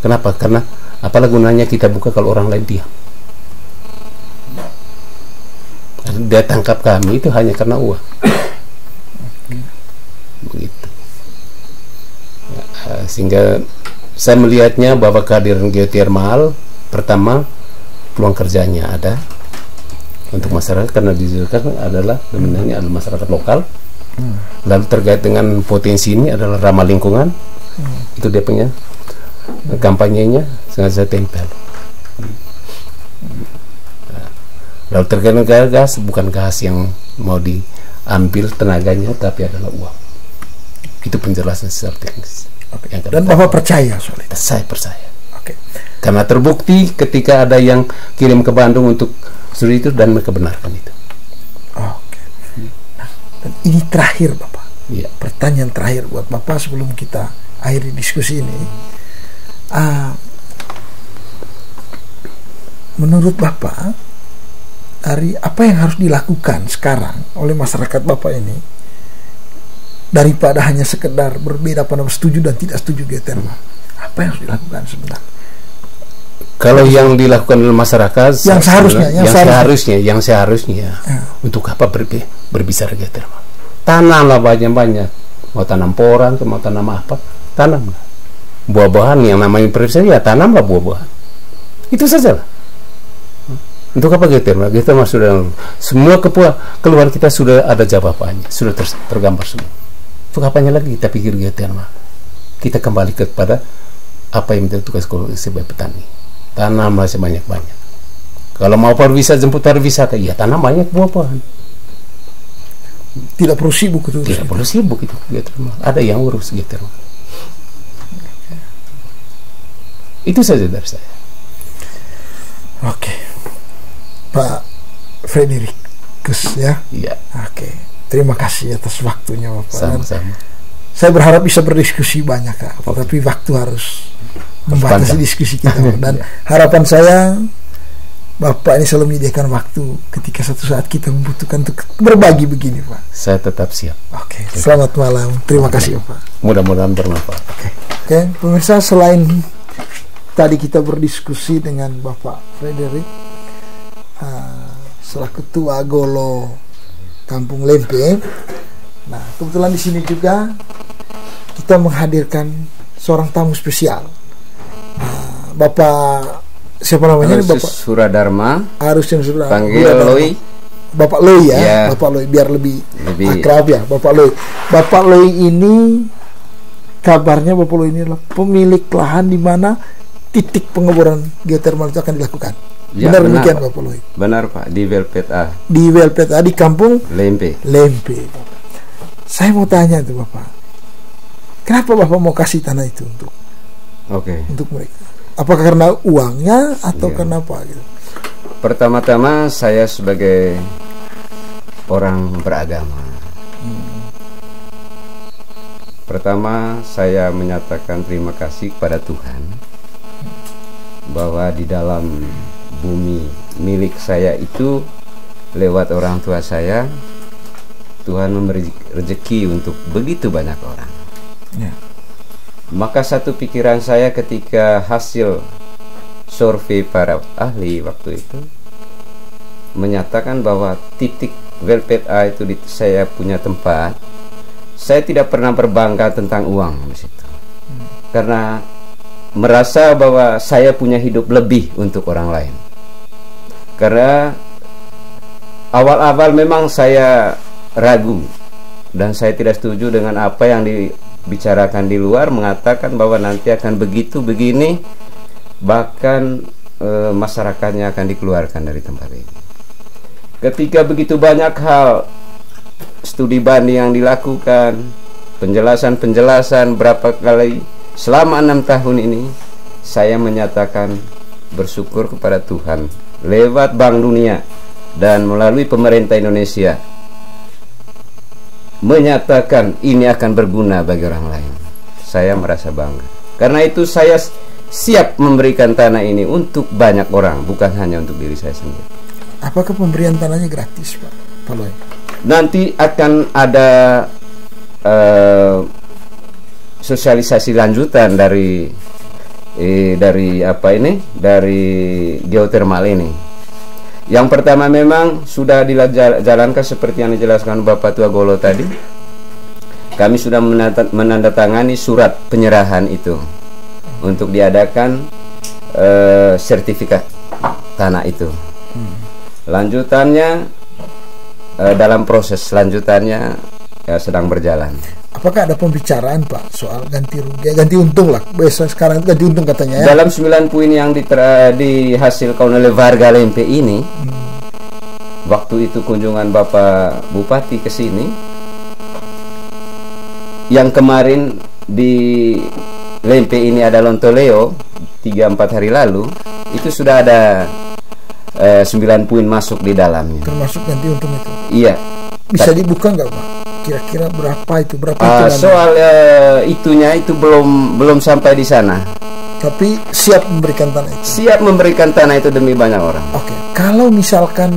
Kenapa? Karena apalah gunanya kita buka kalau orang lain diam. Dia tangkap kami itu hanya karena uang. Begitu. Ya, sehingga saya melihatnya bahwa kehadiran geothermal, pertama peluang kerjanya ada untuk masyarakat, karena dijalankan adalah dominannya adalah masyarakat lokal. Lalu terkait dengan potensi ini adalah ramah lingkungan. Itu dia punya kampanyenya sengaja tempel. Lalu terkait dengan gas, bukan gas yang mau diambil tenaganya, tapi adalah uang. Itu penjelasan secara teknis. Dan Bapak percaya soal itu? Saya percaya. Karena terbukti ketika ada yang kirim ke Bandung untuk studi itu, dan mereka benarkan itu. Nah, dan ini terakhir, Bapak. Pertanyaan terakhir buat Bapak sebelum kita akhiri diskusi ini. Menurut Bapak, dari apa yang harus dilakukan sekarang oleh masyarakat Bapak ini, daripada hanya sekedar berbeda pada setuju dan tidak setuju geothermal, apa yang harus dilakukan sebenarnya? Kalau yang dilakukan oleh masyarakat, yang seharusnya untuk apa berbicara geothermal? Tanamlah banyak-banyak. Mau tanam porang, mau tanam apa, tanamlah. Buah-buahan yang namanya pariwisata, ya tanamlah buah-buahan. Itu saja lah. Untuk apa geothermal? Geothermal sudah, semua keluhan kita sudah ada jawabannya, sudah tergambar semua. Untuk apanya lagi kita pikir geothermal? Kita kembali kepada apa yang menjadi tugas sebagai petani. Tanamlah sebanyak-banyak. Kalau mau pariwisata, jemput pariwisata, ya tanam banyak buah-buahan. Tidak perlu sibuk itu. Tidak perlu sibuk itu. Ada yang urus gitu. Itu saja dari saya. Oke, Pak Fredericus ya. Iya. Oke, terima kasih atas waktunya Bapak. Sama-sama. Saya berharap bisa berdiskusi banyak Kak, tapi waktu harus membatasi diskusi kita. Dan harapan saya Bapak ini selalu menyediakan waktu ketika satu saat kita membutuhkan untuk berbagi begini Pak. Saya tetap siap. Oke, selamat malam. Terima kasih Pak. Mudah-mudahan bermanfaat. Oke, pemirsa, selain tadi kita berdiskusi dengan Bapak Frederick selaku Ketua Golo Kampung Lempe. Nah, kebetulan di sini juga kita menghadirkan seorang tamu spesial. Bapak siapa namanya? Bapak Suradharma. Harusnya sudah panggil Loi. Bapak Loi ya, yeah. Bapak Loi biar lebih akrab ya, Bapak Loi. Bapak Loi ini kabarnya Bapak Loi ini adalah pemilik lahan di mana titik pengeboran geotermal itu akan dilakukan. Ya, benar demikian Bapak Loi? Benar Pak, di Welpet A. Di Welpet A di Kampung Lempe. Saya mau tanya tuh Bapak, kenapa Bapak mau kasih tanah itu untuk mereka? Apakah karena uangnya atau karena apa gitu? Pertama-tama saya sebagai orang beragama. Pertama saya menyatakan terima kasih kepada Tuhan bahwa di dalam bumi milik saya itu lewat orang tua saya Tuhan memberi rezeki untuk begitu banyak orang. Maka satu pikiran saya ketika hasil survei para ahli waktu itu menyatakan bahwa titik Welpet A itu saya punya tempat, saya tidak pernah berbangga tentang uang di situ. Karena merasa bahwa saya punya hidup lebih untuk orang lain. Karena awal-awal memang saya ragu dan saya tidak setuju dengan apa yang dibicarakan di luar, mengatakan bahwa nanti akan begitu begini, bahkan masyarakatnya akan dikeluarkan dari tempat ini. Ketika begitu banyak hal studi banding yang dilakukan, penjelasan berapa kali selama 6 tahun ini, saya menyatakan bersyukur kepada Tuhan lewat Bank Dunia dan melalui pemerintah Indonesia menyatakan ini akan berguna bagi orang lain. Saya merasa bangga. Karena itu saya siap memberikan tanah ini untuk banyak orang, bukan hanya untuk diri saya sendiri. Apakah pemberian tanahnya gratis Pak Loi? Nanti akan ada sosialisasi lanjutan dari geotermal ini. Yang pertama memang sudah dijalankan seperti yang dijelaskan Bapak Tua Golo tadi. Kami sudah menandatangani surat penyerahan itu untuk diadakan sertifikat tanah itu. Lanjutannya dalam proses lanjutannya sedang berjalan. Apakah ada pembicaraan Pak soal ganti rugi, ganti untung lah? Biasa sekarang itu ganti untung katanya ya. Dalam 9 poin yang dihasilkan oleh warga Lempe ini, waktu itu kunjungan Bapak Bupati ke sini, yang kemarin di Lempe ini ada Lontoleo 3-4 hari lalu, itu sudah ada 9 poin masuk di dalamnya. Termasuk ganti untung itu? Iya. Bisa dibuka nggak Pak? Kira-kira berapa itu? Soal itunya itu belum sampai di sana. Tapi siap memberikan tanah itu. Siap memberikan tanah itu demi banyak orang. Oke. Kalau misalkan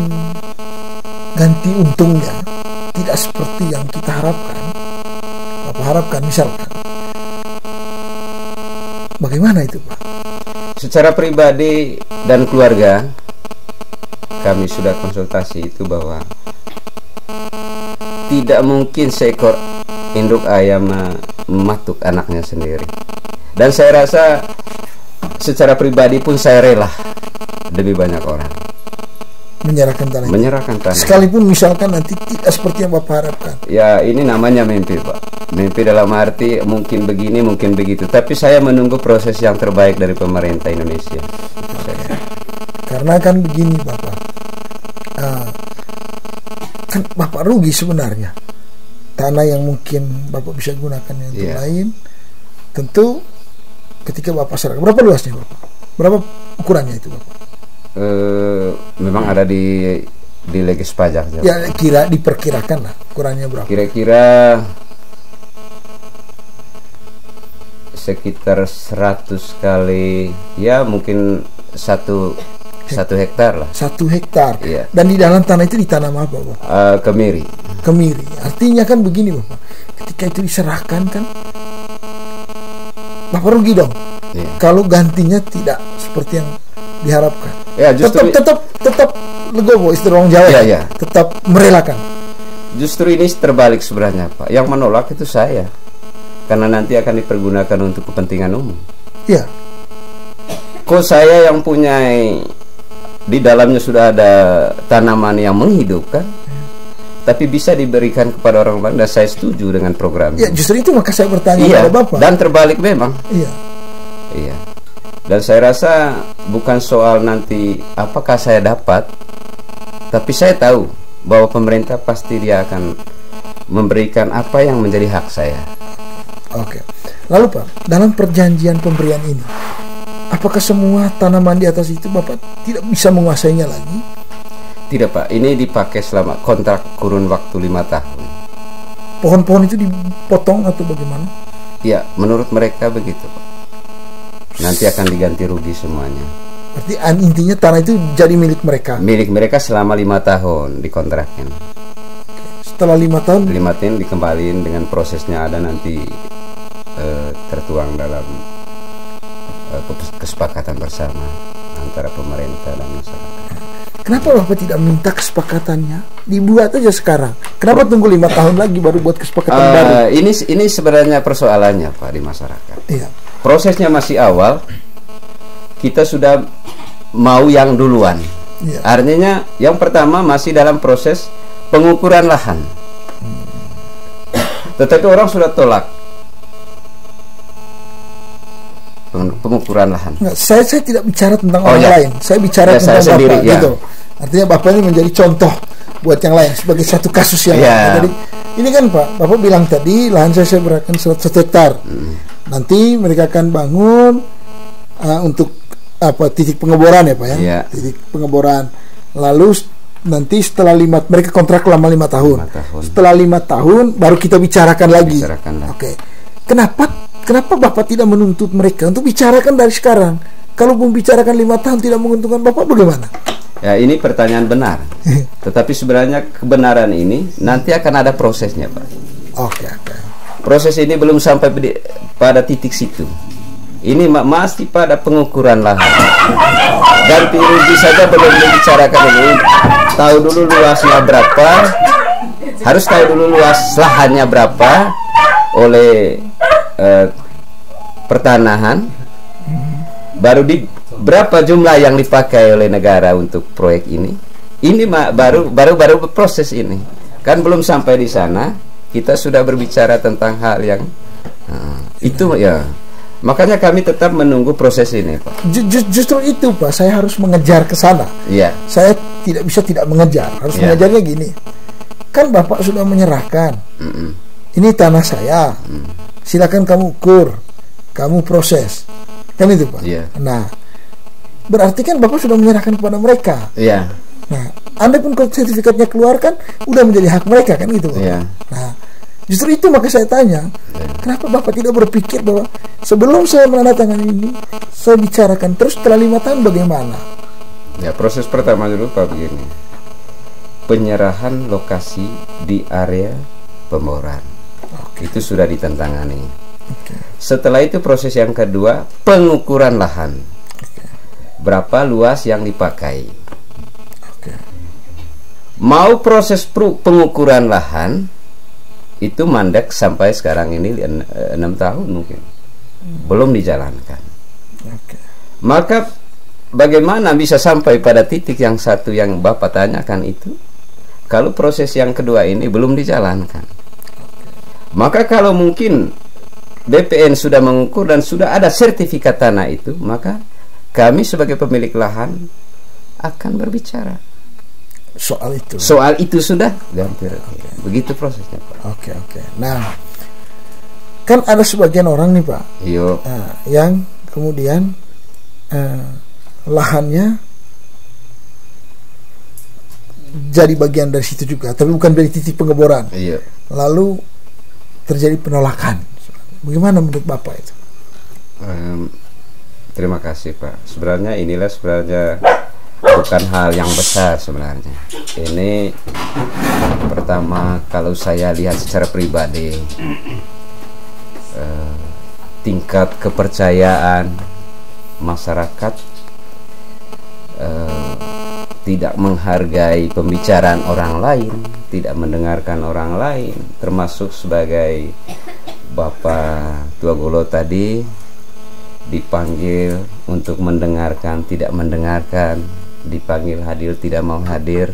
ganti untungnya tidak seperti yang kita harapkan, misalkan, bagaimana itu Pak? Secara pribadi dan keluarga, kami sudah konsultasi itu bahwa tidak mungkin seekor induk ayam mematuk anaknya sendiri. Dan saya rasa secara pribadi pun saya rela demi banyak orang menyerahkan tanah. Sekalipun misalkan nanti tidak seperti yang Bapak harapkan. Ya, ini namanya mimpi Pak. Mimpi dalam arti mungkin begini, mungkin begitu. Tapi saya menunggu proses yang terbaik dari pemerintah Indonesia. Karena kan begini Bapak, kan Bapak rugi sebenarnya. Tanah yang mungkin Bapak bisa gunakan untuk lain, tentu ketika Bapak serahkan. Berapa luasnya Bapak? Berapa ukurannya itu Bapak? Memang ada di legis pajak. Ya diperkirakan lah ukurannya berapa? Kira-kira sekitar 100 kali, ya mungkin 1 hektar lah. 1 hektar. Iya. Dan di dalam tanah itu ditanam apa Bapak? Kemiri. Kemiri. Artinya kan begini Bapak, ketika itu diserahkan kan Bapak rugi dong. Iya. Kalau gantinya tidak seperti yang diharapkan. Ya, justru tetap legowo istilah orang Jawa. Ya. Tetap merelakan. Justru ini terbalik sebenarnya Pak. Yang menolak itu saya. Karena nanti akan dipergunakan untuk kepentingan umum. Iya. Kok saya yang punya di dalamnya sudah ada tanaman yang menghidupkan, tapi bisa diberikan kepada orang lain, dan saya setuju dengan program ya, ini. Justru itu maka saya bertanya kepada Bapak. Dan terbalik memang. Iya. Dan saya rasa bukan soal nanti apakah saya dapat, tapi saya tahu bahwa pemerintah pasti dia akan memberikan apa yang menjadi hak saya. Oke. Lalu Pak, dalam perjanjian pemberian ini, apakah semua tanaman di atas itu Bapak tidak bisa menguasainya lagi? Tidak Pak, ini dipakai selama kontrak kurun waktu 5 tahun. Pohon-pohon itu dipotong atau bagaimana? Ya, menurut mereka begitu Pak. Nanti akan diganti rugi semuanya. Berarti intinya tanah itu jadi milik mereka? Milik mereka selama 5 tahun dikontrakkan. Setelah 5 tahun? 5 tahun dikembaliin dengan prosesnya ada nanti tertuang dalam kesepakatan bersama antara pemerintah dan masyarakat. Kenapa Bapak tidak minta kesepakatannya? Dibuat aja sekarang. Kenapa tunggu 5 tahun lagi baru buat kesepakatan baru? Ini sebenarnya persoalannya Pak di masyarakat. Iya. Prosesnya masih awal. Kita sudah mau yang duluan. Iya. Artinya yang pertama masih dalam proses pengukuran lahan. Tetapi orang sudah tolak pengukuran lahan. Nggak, saya tidak bicara tentang orang lain. Saya bicara tentang saya sendiri, Bapak gitu. Artinya Bapak ini menjadi contoh buat yang lain sebagai satu kasus yang lain. Jadi ini kan Bapak bilang tadi lahan saya berikan 100 hektar. Nanti mereka akan bangun untuk titik pengeboran ya Pak ya. Titik pengeboran. Lalu nanti setelah mereka kontrak lama 5 tahun. Setelah 5 tahun baru kita bicarakan lagi. Oke. Kenapa Bapak tidak menuntut mereka untuk bicarakan dari sekarang? Kalau membicarakan 5 tahun tidak menguntungkan Bapak, bagaimana? Ya, ini pertanyaan benar. Tetapi sebenarnya kebenaran ini nanti akan ada prosesnya Pak. Oke. Proses ini belum sampai pada titik situ. Ini masih pada pengukuran lahan. Ganti rugi saja belum dibicarakan dulu. Tahu dulu luasnya berapa. Harus tahu dulu luas lahannya berapa oleh pertanahan. Baru berapa jumlah yang dipakai oleh negara untuk proyek ini. Ini baru proses ini. Kan belum sampai di sana. Kita sudah berbicara tentang hal yang itu ya. Makanya kami tetap menunggu proses ini, Pak. Justru itu, Pak. Saya harus mengejar ke sana. Iya. Saya tidak bisa tidak mengejar. Harus mengejarnya gini. Kan Bapak sudah menyerahkan. Ini tanah saya. Silakan kamu ukur, kamu proses. Kan itu, Pak. Iya. Nah, berarti kan Bapak sudah menyerahkan kepada mereka. Iya. Nah, Anda pun sertifikatnya keluarkan, udah menjadi hak mereka kan gitu, Pak. Iya. Nah, justru itu maka saya tanya, kenapa Bapak tidak berpikir bahwa sebelum saya menandatangani ini, saya bicarakan terus setelah 5 tahun bagaimana? Ya, proses pertama dulu Pak begini. Penyerahan lokasi di area pemboran. Itu sudah ditantangani. Setelah itu proses yang kedua, pengukuran lahan. Berapa luas yang dipakai? Mau proses pengukuran lahan itu mandek sampai sekarang ini 6 tahun mungkin belum dijalankan. Maka bagaimana bisa sampai pada titik yang satu yang Bapak tanyakan itu kalau proses yang kedua ini belum dijalankan? Maka kalau mungkin BPN sudah mengukur dan sudah ada sertifikat tanah itu, maka kami sebagai pemilik lahan akan berbicara soal itu sudah ganti. Begitu prosesnya, Pak. Oke. Nah, kan ada sebagian orang nih, Pak, yang kemudian lahannya jadi bagian dari situ juga, tapi bukan dari titik pengeboran. Lalu terjadi penolakan. Bagaimana menurut Bapak itu? Terima kasih, Pak. Sebenarnya inilah bukan hal yang besar sebenarnya. Ini pertama, kalau saya lihat secara pribadi, tingkat kepercayaan masyarakat tidak menghargai pembicaraan orang lain, tidak mendengarkan orang lain, termasuk sebagai Bapak Tuagolo tadi dipanggil untuk mendengarkan, tidak mendengarkan, dipanggil hadir, tidak mau hadir.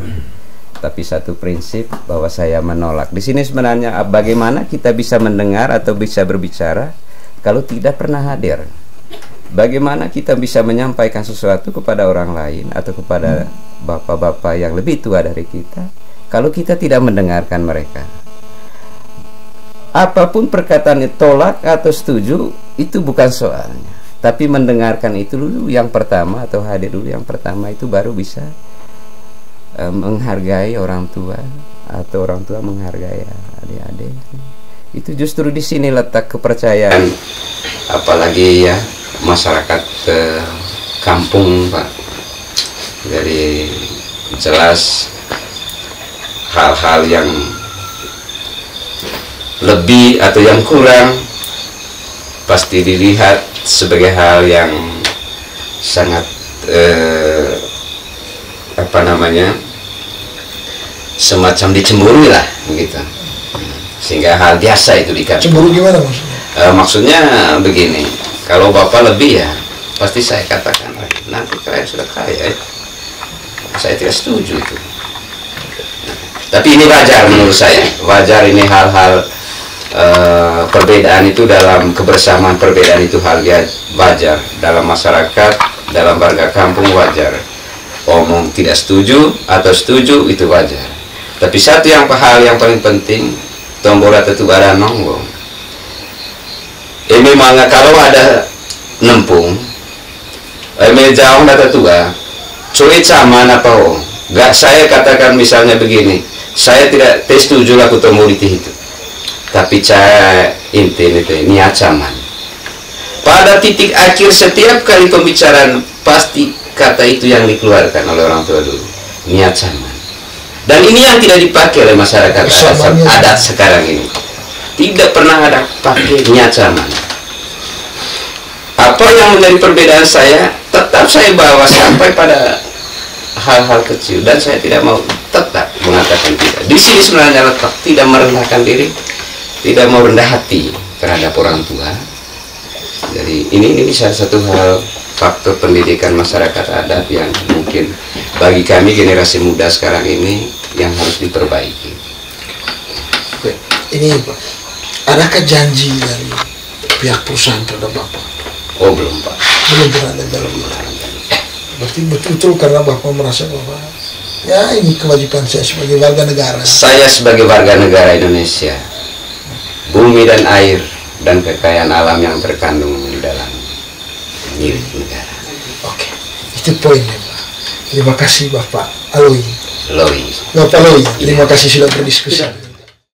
Tapi satu prinsip bahwa saya menolak. Di sini sebenarnya bagaimana kita bisa mendengar atau bisa berbicara kalau tidak pernah hadir? Bagaimana kita bisa menyampaikan sesuatu kepada orang lain atau kepada bapak-bapak yang lebih tua dari kita kalau kita tidak mendengarkan mereka? Apapun perkataannya, tolak atau setuju, itu bukan soalnya. Tapi mendengarkan itu dulu yang pertama, atau hadir dulu yang pertama, itu baru bisa menghargai orang tua, atau orang tua menghargai adik-adik. Itu justru di sini letak kepercayaan, apalagi ya masyarakat kampung, Pak. Jadi jelas hal-hal yang lebih atau yang kurang pasti dilihat sebagai hal yang sangat semacam dicemburui lah begitu, sehingga hal biasa itu dikatakan. Cemburu gimana maksudnya? Maksudnya begini, kalau Bapak lebih ya pasti saya katakan nanti kalian sudah kaya, saya tidak setuju itu. Tapi ini wajar menurut saya, wajar ini hal-hal perbedaan itu dalam kebersamaan, perbedaan itu hal wajar dalam masyarakat, dalam warga kampung wajar. Omong tidak setuju atau setuju itu wajar. Tapi satu hal yang paling penting, tombora tetu ada nonggong. Memang kalau ada nempung, jauh data tua, sulit sama apa Gak saya katakan misalnya begini, saya tidak setuju laku tombol itu. Tapi saya inti niat zaman. Pada titik akhir setiap kali pembicaraan pasti kata itu yang dikeluarkan oleh orang tua dulu, niat zaman. Dan ini yang tidak dipakai oleh masyarakat adat sekarang ini. Tidak pernah ada pakai niat zaman. Apa yang menjadi perbedaan saya, tetap saya bawa sampai pada hal-hal kecil, dan saya tidak mau tetap mengatakan tidak. Di sini sebenarnya letak tidak merendahkan diri, tidak mau rendah hati terhadap orang tua. Jadi ini salah satu hal faktor pendidikan masyarakat adat yang mungkin bagi kami generasi muda sekarang ini yang harus diperbaiki. Oke, ini Pak, adakah janji dari pihak perusahaan terhadap Bapak? Oh belum, Pak. Belum pernah ada dalam. Berarti betul-betul karena Bapak merasa bahwa ya ini kewajiban saya sebagai warga negara. Saya sebagai warga negara Indonesia, bumi dan air dan kekayaan alam yang terkandung di dalam milik negara. Oke, itu poinnya, Pak. Terima kasih Bapak Aloi. Loi. Bapak Loi, terima kasih sudah berdiskusi.